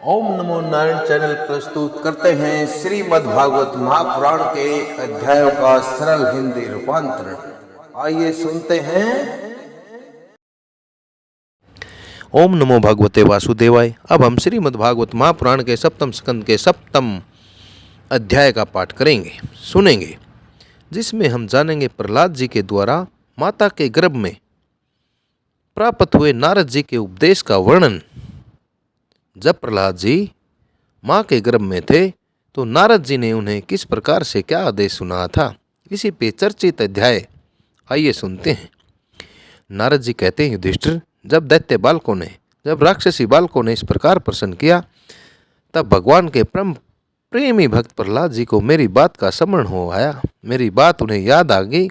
ओम नमो Narayan channel प्रस्तुत करते हैं श्रीमद् भागवत महापुराण के अध्यायों का सरल हिंदी रूपांतरण। आइए सुनते हैं। ओम नमो भगवते वासुदेवाय। अब हम श्रीमद् भागवत महापुराण के सप्तम स्कंद के सप्तम अध्याय का पाठ करेंगे, सुनेंगे, जिसमें हम जानेंगे प्रहलाद जी के द्वारा माता के गर्भ में प्राप्त हुए नारद जी के उपदेश का वर्णन। जब प्रहलाद जी माँ के गर्भ में थे तो नारद जी ने उन्हें किस प्रकार से क्या आदेश सुनाया था, इसी पे चर्चित अध्याय आइए सुनते हैं। नारद जी कहते हैं, युधिष्ठिर, जब राक्षसी बालकों ने इस प्रकार प्रसन्न किया, तब भगवान के परम प्रेमी भक्त प्रहलाद जी को मेरी बात का स्मरण हो आया। मेरी बात उन्हें याद आ गई।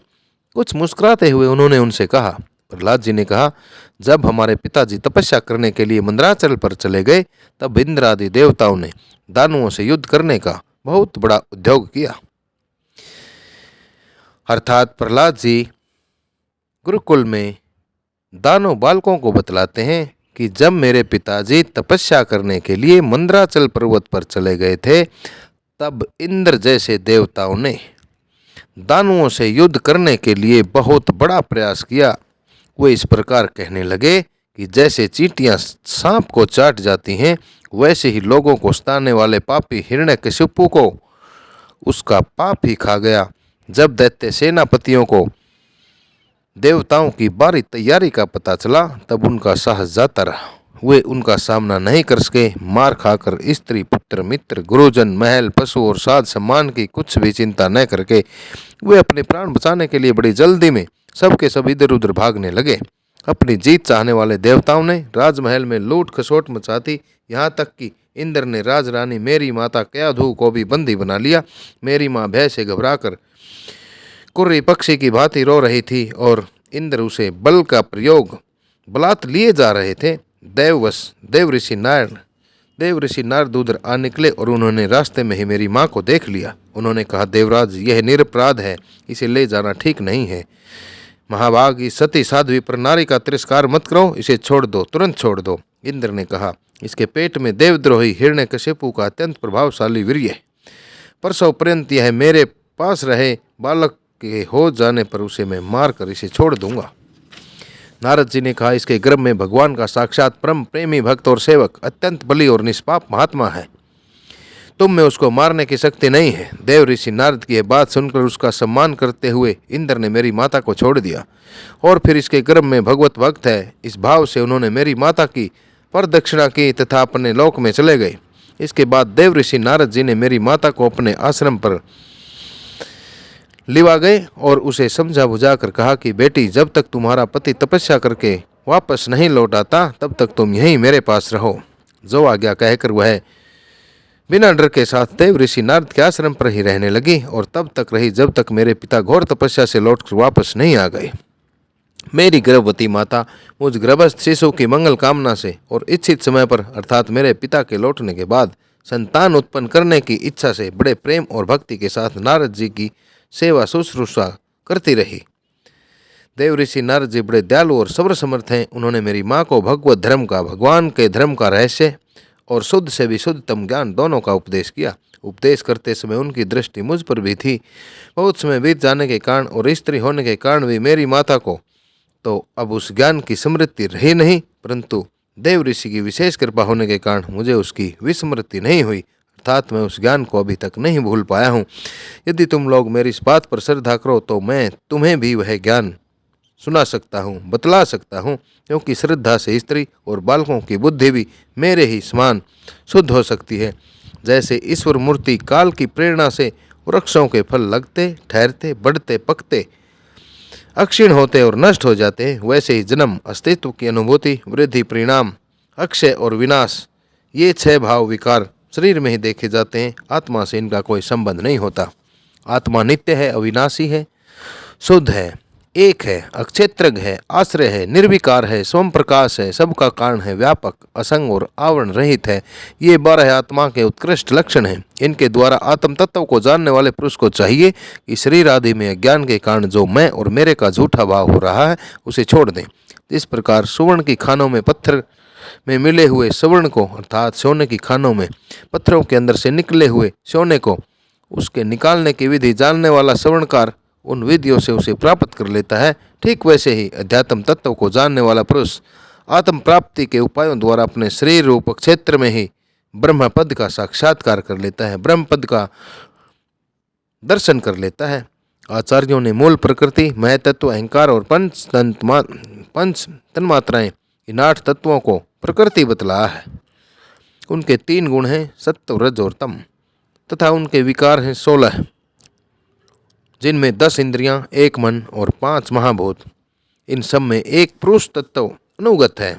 कुछ मुस्कुराते हुए उन्होंने उनसे कहा। प्रहलाद जी ने कहा, जब हमारे पिताजी तपस्या करने के लिए मंदराचल पर चले गए, तब इंद्र आदि देवताओं ने दानवों से युद्ध करने का बहुत बड़ा उद्योग किया। अर्थात प्रहलाद जी गुरुकुल में दानव बालकों को बतलाते हैं कि जब मेरे पिताजी तपस्या करने के लिए मंदराचल पर्वत पर चले गए थे, तब इंद्र जैसे देवताओं ने दानवों से युद्ध करने के लिए बहुत बड़ा प्रयास किया। वे इस प्रकार कहने लगे कि जैसे चींटियां सांप को चाट जाती हैं, वैसे ही लोगों को सताने वाले पापी हिरण्यकशिपु को उसका पाप ही खा गया। जब दैत्य सेनापतियों को देवताओं की भारी तैयारी का पता चला, तब उनका साहस जाता रहा। वे उनका सामना नहीं कर सके। मार खाकर स्त्री, पुत्र, मित्र, गुरुजन, महल, पशु और साध सम्मान की कुछ भी चिंता न करके वे अपने प्राण बचाने के लिए बड़ी जल्दी में सबके सब इधर उधर भागने लगे। अपनी जीत चाहने वाले देवताओं ने राजमहल में लूट खसोट मचा दी। यहाँ तक कि इंद्र ने राजरानी मेरी माता कयाधु को भी बंदी बना लिया। मेरी माँ भय से घबराकर कुर्री पक्षी की भांति रो रही थी और इंद्र उसे बल का प्रयोग बलात् लिए जा रहे थे। देव ऋषि नारद उधर आ निकले और उन्होंने रास्ते में ही मेरी माँ को देख लिया। उन्होंने कहा, देवराज, यह निरपराध है, इसे ले जाना ठीक नहीं है। महाभागी सती साध्वी पर नारी का तिरस्कार मत करो, इसे छोड़ दो, तुरंत छोड़ दो। इंद्र ने कहा, इसके पेट में देवद्रोही हिरण्यकशिपु का अत्यंत प्रभावशाली वीर्य है। परसों पर्यंत यह मेरे पास रहे, बालक के हो जाने पर उसे मैं मार कर इसे छोड़ दूंगा। नारद जी ने कहा, इसके गर्भ में भगवान का साक्षात परम प्रेमी भक्त और सेवक, अत्यंत बली और निष्पाप महात्मा है। तुम में उसको मारने की शक्ति नहीं है। देव ऋषि नारद की यह बात सुनकर उसका सम्मान करते हुए इंद्र ने मेरी माता को छोड़ दिया और फिर इसके गर्भ में भगवत भक्त है, इस भाव से उन्होंने मेरी माता की प्रदक्षिणा की तथा अपने लोक में चले गए। इसके बाद देव ऋषि नारद जी ने मेरी माता को अपने आश्रम पर लिवा गए और उसे समझा बुझा कर कहा कि बेटी, जब तक तुम्हारा पति तपस्या करके वापस नहीं लौट आता, तब तक तुम यहीं मेरे पास रहो। जो आज्ञा कहकर वह बिना डर के साथ देव ऋषि नारद के आश्रम पर ही रहने लगी और तब तक रही जब तक मेरे पिता घोर तपस्या से लौटकर वापस नहीं आ गए। मेरी गर्भवती माता मुझ गर्भस्थ शिशु की मंगल कामना से और इच्छित समय पर अर्थात मेरे पिता के लौटने के बाद संतान उत्पन्न करने की इच्छा से बड़े प्रेम और भक्ति के साथ नारद जी की सेवा शुश्रूषा करती रही। देव ऋषि नारद जी बड़े दयालु और सर्व समर्थ हैं। उन्होंने मेरी माँ को भगवत धर्म का, भगवान के धर्म का रहस्य और शुद्ध से भी शुद्धतम ज्ञान दोनों का उपदेश किया। उपदेश करते समय उनकी दृष्टि मुझ पर भी थी। बहुत समय बीत जाने के कारण और स्त्री होने के कारण भी मेरी माता को तो अब उस ज्ञान की स्मृति रही नहीं, परंतु देव ऋषि की विशेष कृपा होने के कारण मुझे उसकी विस्मृति नहीं हुई, अर्थात मैं उस ज्ञान को अभी तक नहीं भूल पाया हूँ। यदि तुम लोग मेरी इस बात पर श्रद्धा करो तो मैं तुम्हें भी वह ज्ञान सुना सकता हूँ, बतला सकता हूँ, क्योंकि श्रद्धा से स्त्री और बालकों की बुद्धि भी मेरे ही समान शुद्ध हो सकती है। जैसे ईश्वर मूर्ति काल की प्रेरणा से वृक्षों के फल लगते, ठहरते, बढ़ते, पकते, अक्षीण होते और नष्ट हो जाते हैं, वैसे ही जन्म, अस्तित्व की अनुभूति, वृद्धि, परिणाम, अक्षय और विनाश, ये 6 भाव विकार शरीर में ही देखे जाते हैं। आत्मा से इनका कोई संबंध नहीं होता। आत्मा नित्य है, अविनाशी है, शुद्ध है, एक है, अक्षेत्रज्ञ है, आश्रय है, निर्विकार है, स्वयं प्रकाश है, सबका कारण है, व्यापक, असंग और आवरण रहित है। ये 12 आत्मा के उत्कृष्ट लक्षण हैं। इनके द्वारा आत्म तत्व को जानने वाले पुरुष को चाहिए कि शरीर आदि में अज्ञान के कारण जो मैं और मेरे का झूठा भाव हो रहा है, उसे छोड़ दें। इस प्रकार सुवर्ण की खानों में पत्थर में मिले हुए स्वर्ण को अर्थात सोने की खानों में पत्थरों के अंदर से निकले हुए सोने को उसके निकालने की विधि जानने वाला स्वर्णकार उन विधियों से उसे प्राप्त कर लेता है। ठीक वैसे ही अध्यात्म तत्व को जानने वाला पुरुष आत्म प्राप्ति के उपायों द्वारा अपने शरीर रूप क्षेत्र में ही ब्रह्म पद का साक्षात्कार कर लेता है, ब्रह्म पद का दर्शन कर लेता है। आचार्यों ने मूल प्रकृति, महतत्व, अहंकार और पंच तन्मात्राएं इन 8 तत्वों को प्रकृति बतलाया है। उनके 3 गुण हैं सत्व, रज और तम तथा उनके विकार हैं 16, जिनमें 10 इंद्रियां, 1 मन और 5 महाभूत। इन सब में एक पुरुष तत्व अनुगत है।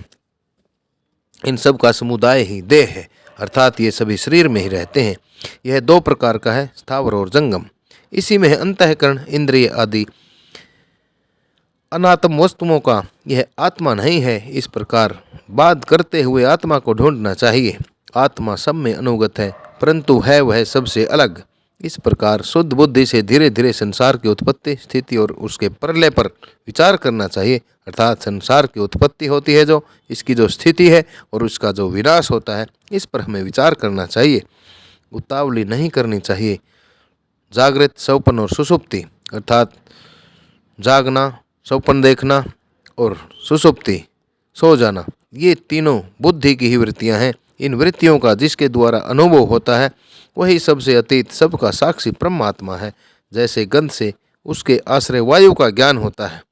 इन सब का समुदाय ही देह है, अर्थात ये सभी शरीर में ही रहते हैं। यह 2 प्रकार का है, स्थावर और जंगम। इसी में है अंतःकरण, इंद्रिय आदि अनात्म वस्तुओं का यह आत्मा नहीं है। इस प्रकार बात करते हुए आत्मा को ढूंढना चाहिए। आत्मा सब में अनुगत है, परंतु है वह सबसे अलग। इस प्रकार शुद्ध बुद्धि से धीरे धीरे संसार की उत्पत्ति, स्थिति और उसके प्रलय पर विचार करना चाहिए। अर्थात संसार की उत्पत्ति होती है जो, इसकी जो स्थिति है और उसका जो विनाश होता है, इस पर हमें विचार करना चाहिए। उतावली नहीं करनी चाहिए। जागृत, स्वप्न और सुषुप्ति अर्थात जागना, स्वप्न देखना और सुषुप्ति सो जाना, ये तीनों बुद्धि की ही वृत्तियां हैं। इन वृत्तियों का जिसके द्वारा अनुभव होता है वही सबसे अतीत, सबका साक्षी परमात्मा है। जैसे गंध से उसके आश्रय वायु का ज्ञान होता है,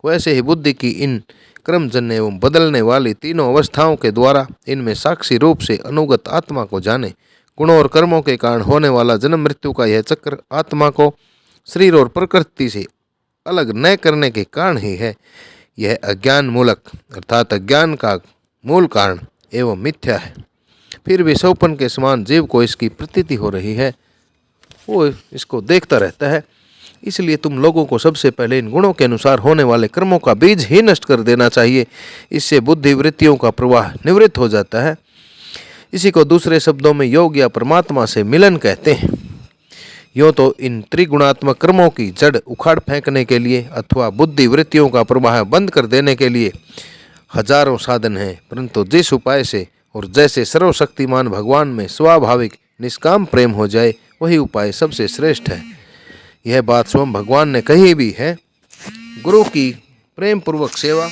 वैसे ही बुद्धि की इन क्रमजन्य एवं बदलने वाली तीनों अवस्थाओं के द्वारा इनमें साक्षी रूप से अनुगत आत्मा को जाने। गुणों और कर्मों के कारण होने वाला जन्म मृत्यु का यह चक्र आत्मा को शरीर और प्रकृति से अलग न करने के कारण ही है। यह अज्ञान मूलक अर्थात अज्ञान का मूल कारण एवं मिथ्या है। फिर भी स्वप्न के समान जीव को इसकी प्रतीति हो रही है, वो इसको देखता रहता है। इसलिए तुम लोगों को सबसे पहले इन गुणों के अनुसार होने वाले कर्मों का बीज ही नष्ट कर देना चाहिए। इससे बुद्धि वृत्तियों का प्रवाह निवृत्त हो जाता है। इसी को दूसरे शब्दों में योग या परमात्मा से मिलन कहते हैं। यूँ तो इन त्रिगुणात्मक कर्मों की जड़ उखाड़ फेंकने के लिए अथवा बुद्धि वृत्तियों का प्रवाह बंद कर देने के लिए हजारों साधन हैं, परंतु जिस उपाय से और जैसे सर्वशक्तिमान भगवान में स्वाभाविक निष्काम प्रेम हो जाए वही उपाय सबसे श्रेष्ठ है। यह बात स्वयं भगवान ने कही भी है। गुरु की प्रेम पूर्वक सेवा,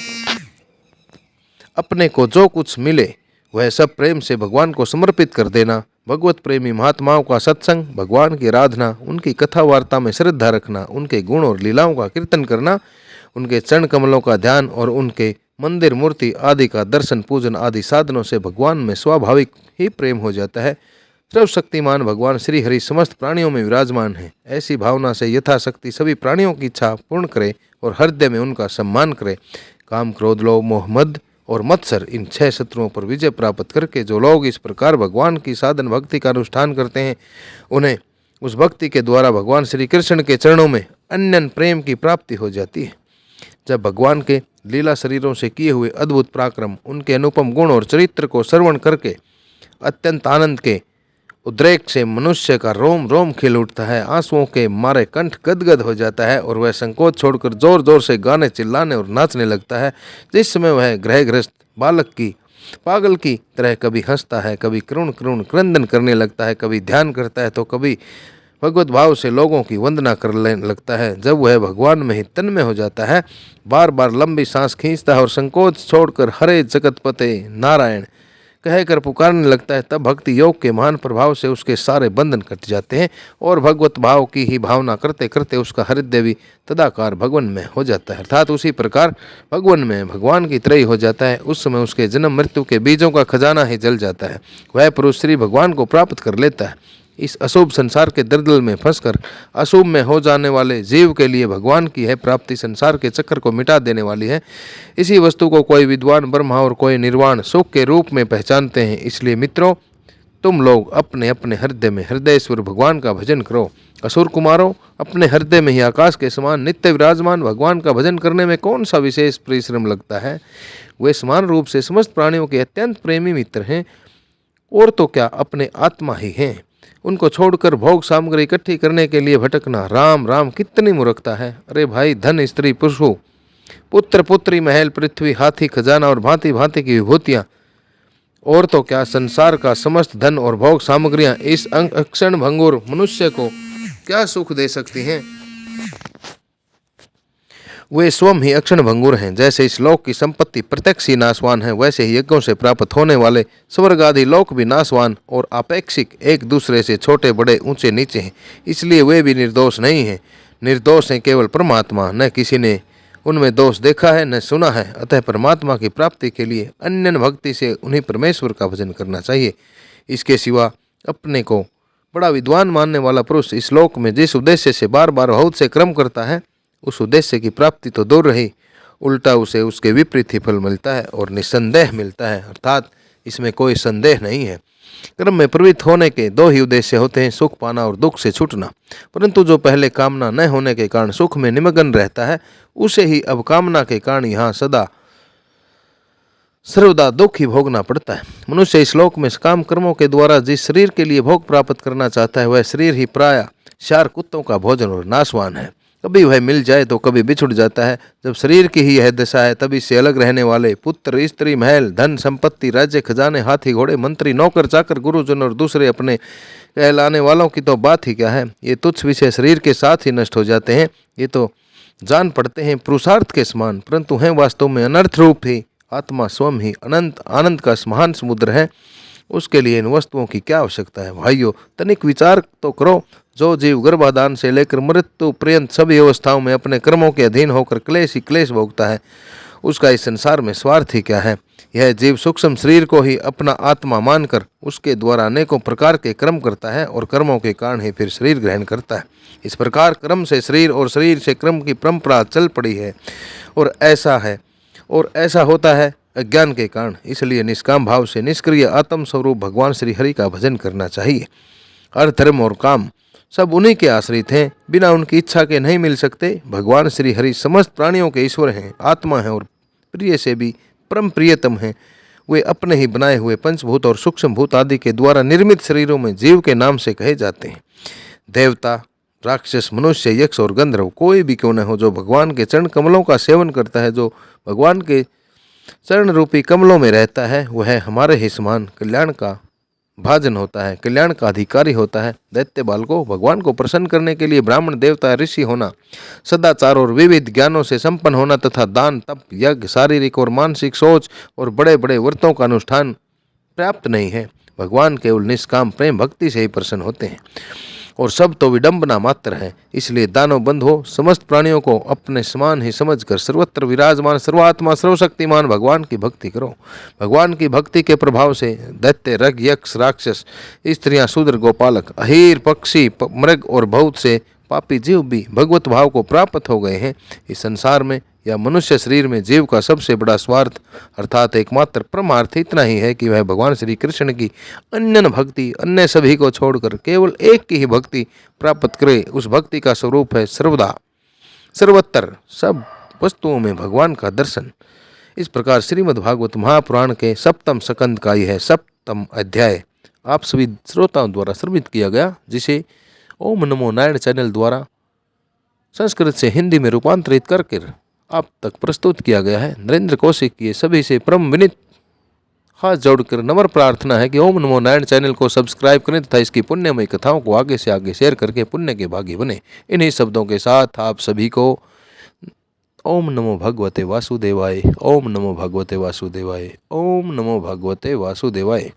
अपने को जो कुछ मिले वह सब प्रेम से भगवान को समर्पित कर देना, भगवत प्रेमी महात्माओं का सत्संग, भगवान की आराधना, उनकी कथा वार्ता में श्रद्धा रखना, उनके गुण और लीलाओं का कीर्तन करना, उनके चरण कमलों का ध्यान और उनके मंदिर मूर्ति आदि का दर्शन पूजन आदि साधनों से भगवान में स्वाभाविक ही प्रेम हो जाता है। सर्वशक्तिमान भगवान श्री हरि समस्त प्राणियों में विराजमान है। ऐसी भावना से यथाशक्ति सभी प्राणियों की इच्छा पूर्ण करे और हृदय में उनका सम्मान करे। काम, क्रोध, लोभ, मोह, मद और मत्सर इन 6 शत्रुओं पर विजय प्राप्त करके जो लोग इस प्रकार भगवान की साधन भक्ति का अनुष्ठान करते हैं, उन्हें उस भक्ति के द्वारा भगवान श्री कृष्ण के चरणों में अनन्य प्रेम की प्राप्ति हो जाती है। जब भगवान के लीला शरीरों से किए हुए अद्भुत पराक्रम, उनके अनुपम गुण और चरित्र को श्रवण करके अत्यंत आनंद के उद्रेक से मनुष्य का रोम रोम खिल उठता है, आंसुओं के मारे कंठ गदगद हो जाता है और वह संकोच छोड़कर जोर जोर से गाने, चिल्लाने और नाचने लगता है। जिस समय वह ग्रहग्रस्त बालक की पागल की तरह कभी हंसता है, कभी क्रुण क्रुण क्रंदन करने लगता है, कभी ध्यान करता है तो कभी भगवत भाव से लोगों की वंदना करने लगता है। जब वह भगवान में ही तन्मय हो जाता है, बार बार लंबी सांस खींचता है और संकोच छोड़कर हरे जगतपते नारायण कहकर पुकारने लगता है, तब भक्ति योग के महान प्रभाव से उसके सारे बंधन कट जाते हैं और भगवत भाव की ही भावना करते करते उसका हृदय भी तदाकार भगवान में हो जाता है, अर्थात उसी प्रकार भगवान में भगवान की तरह हो जाता है। उस समय उसके जन्म मृत्यु के बीजों का खजाना ही जल जाता है। वह पुरुष श्री भगवान को प्राप्त कर लेता है। इस अशुभ संसार के दलदल में फंसकर अशुभ में हो जाने वाले जीव के लिए भगवान की है प्राप्ति संसार के चक्कर को मिटा देने वाली है। इसी वस्तु को कोई विद्वान ब्रह्मा और कोई निर्वाण सुख के रूप में पहचानते हैं। इसलिए मित्रों, तुम लोग अपने अपने हृदय में हृदयेश्वर भगवान का भजन करो। असुर कुमारों, अपने हृदय में ही आकाश के समान नित्य विराजमान भगवान का भजन करने में कौन सा विशेष परिश्रम लगता है। वे समान रूप से समस्त प्राणियों के अत्यंत प्रेमी मित्र हैं और तो क्या अपने आत्मा ही हैं। उनको छोड़कर भोग सामग्री इकट्ठी करने के लिए भटकना, राम राम कितनी मूर्खता है। अरे भाई, धन, स्त्री, पशु, पुत्र, पुत्री, महल, पृथ्वी, हाथी, खजाना और भांति भांति की विभूतियाँ और तो क्या, संसार का समस्त धन और भोग सामग्रियां इस अक्षण भंगुर मनुष्य को क्या सुख दे सकती हैं। वे स्वयं ही अक्षण भंगुर हैं। जैसे इस लोक की संपत्ति प्रत्यक्ष ही नाशवान है, वैसे ही यज्ञों से प्राप्त होने वाले स्वर्ग आदि लोक भी नाशवान और आपेक्षिक एक दूसरे से छोटे बड़े ऊंचे नीचे हैं। इसलिए वे भी निर्दोष नहीं हैं। निर्दोष हैं केवल परमात्मा। न किसी ने उनमें दोष देखा है न सुना है। अतः परमात्मा की प्राप्ति के लिए अन्य भक्ति से उन्हीं परमेश्वर का भजन करना चाहिए। इसके सिवा अपने को बड़ा विद्वान मानने वाला पुरुष इस लोक में जिस उद्देश्य से बार बार बहुत से कर्म करता है, उस उद्देश्य की प्राप्ति तो दूर रही, उल्टा उसे उसके विपरीत ही फल मिलता है और निसंदेह मिलता है। अर्थात इसमें कोई संदेह नहीं है। कर्म में प्रवृत्त होने के दो ही उद्देश्य होते हैं, सुख पाना और दुख से छूटना। परंतु जो पहले कामना न होने के कारण सुख में निमग्न रहता है, उसे ही अब कामना के कारण यहाँ सदा सर्वदा दुख ही भोगना पड़ता है। मनुष्य इस लोक में काम कर्मों के द्वारा जिस शरीर के लिए भोग प्राप्त करना चाहता है, वह शरीर ही प्राय शार कुत्तों का भोजन और नाशवान है। कभी वह मिल जाए तो कभी बिछुड़ जाता है। जब शरीर की ही यह दशा है, तभी से अलग रहने वाले पुत्र, स्त्री, महल, धन, संपत्ति, राज्य, खजाने, हाथी, घोड़े, मंत्री, नौकर, चाकर, गुरुजन और दूसरे अपने कहलाने वालों की तो बात ही क्या है। ये तुच्छ विषय शरीर के साथ ही नष्ट हो जाते हैं। ये तो जान पड़ते हैं पुरुषार्थ के समान, परंतु हैं वास्तव में अनर्थ रूप ही। आत्मा स्वयं ही अनंत आनंद का महान समुद्र है। उसके लिए इन वस्तुओं की क्या आवश्यकता है। भाइयों, तनिक विचार तो करो। जो जीव गर्भाधान से लेकर मृत्यु पर्यंत सभी अवस्थाओं में अपने कर्मों के अधीन होकर क्लेश ही क्लेश भोगता है, उसका इस संसार में स्वार्थ ही क्या है। यह जीव सूक्ष्म शरीर को ही अपना आत्मा मानकर उसके द्वारा अनेकों प्रकार के कर्म करता है और कर्मों के कारण ही फिर शरीर ग्रहण करता है। इस प्रकार कर्म से शरीर और शरीर से कर्म की परंपरा चल पड़ी है और ऐसा होता है अज्ञान के कारण। इसलिए निष्काम भाव से निष्क्रिय आत्म स्वरूप भगवान श्री हरि का भजन करना चाहिए। अर्थ, धर्म और काम सब उन्हीं के आश्रित हैं, बिना उनकी इच्छा के नहीं मिल सकते। भगवान श्री हरि समस्त प्राणियों के ईश्वर हैं, आत्मा हैं और प्रिय से भी परम प्रियतम हैं। वे अपने ही बनाए हुए पंचभूत और सूक्ष्म भूत आदि के द्वारा निर्मित शरीरों में जीव के नाम से कहे जाते हैं। देवता, राक्षस, मनुष्य, यक्ष और गंधर्व कोई भी क्यों न हो, जो भगवान के चरण कमलों का सेवन करता है, जो भगवान के चरण रूपी कमलों में रहता है, वह हमारे ही समान कल्याण का भाजन होता है, कल्याण का अधिकारी होता है। दैत्य बालकों, भगवान को प्रसन्न करने के लिए ब्राह्मण, देवता, ऋषि होना, सदाचार और विविध ज्ञानों से संपन्न होना तथा दान, तप, यज्ञ, शारीरिक और मानसिक सोच और बड़े बड़े व्रतों का अनुष्ठान पर्याप्त नहीं है। भगवान केवल निष्काम प्रेम भक्ति से ही प्रसन्न होते हैं और सब तो विडंबना मात्र है। इसलिए दानव बंधुओं, समस्त प्राणियों को अपने समान ही समझकर सर्वत्र विराजमान सर्वात्मा सर्वशक्तिमान भगवान की भक्ति करो। भगवान की भक्ति के प्रभाव से दैत्य, रग, यक्ष, राक्षस, स्त्रियां, शूद्र, गोपालक, अहीर, पक्षी, मृग और बहुत से पापी जीव भी भगवत भाव को प्राप्त हो गए हैं। इस संसार में या मनुष्य शरीर में जीव का सबसे बड़ा स्वार्थ अर्थात एकमात्र परमार्थ इतना ही है कि वह भगवान श्री कृष्ण की अन्य भक्ति, अन्य सभी को छोड़कर केवल एक की ही भक्ति प्राप्त करे। उस भक्ति का स्वरूप है सर्वदा सर्वत्र सब वस्तुओं में भगवान का दर्शन। इस प्रकार श्रीमद्भागवत महापुराण के सप्तम स्कंद का यह सप्तम अध्याय आप सभी श्रोताओं द्वारा श्रवित किया गया, जिसे ओम नमो नारायण चैनल द्वारा संस्कृत से हिंदी में रूपांतरित करके आप तक प्रस्तुत किया गया है। नरेंद्र कौशिक की सभी से परम विनीत हाथ जोड़कर नम्र प्रार्थना है कि ओम नमो नारायण चैनल को सब्सक्राइब करें तथा इसकी पुण्यमय कथाओं को आगे से आगे शेयर करके पुण्य के भागी बने। इन्हीं शब्दों के साथ आप सभी को ओम नमो भगवते वासुदेवाय, ओम नमो भगवते वासुदेवाय, ओम नमो भगवते वासुदेवाय।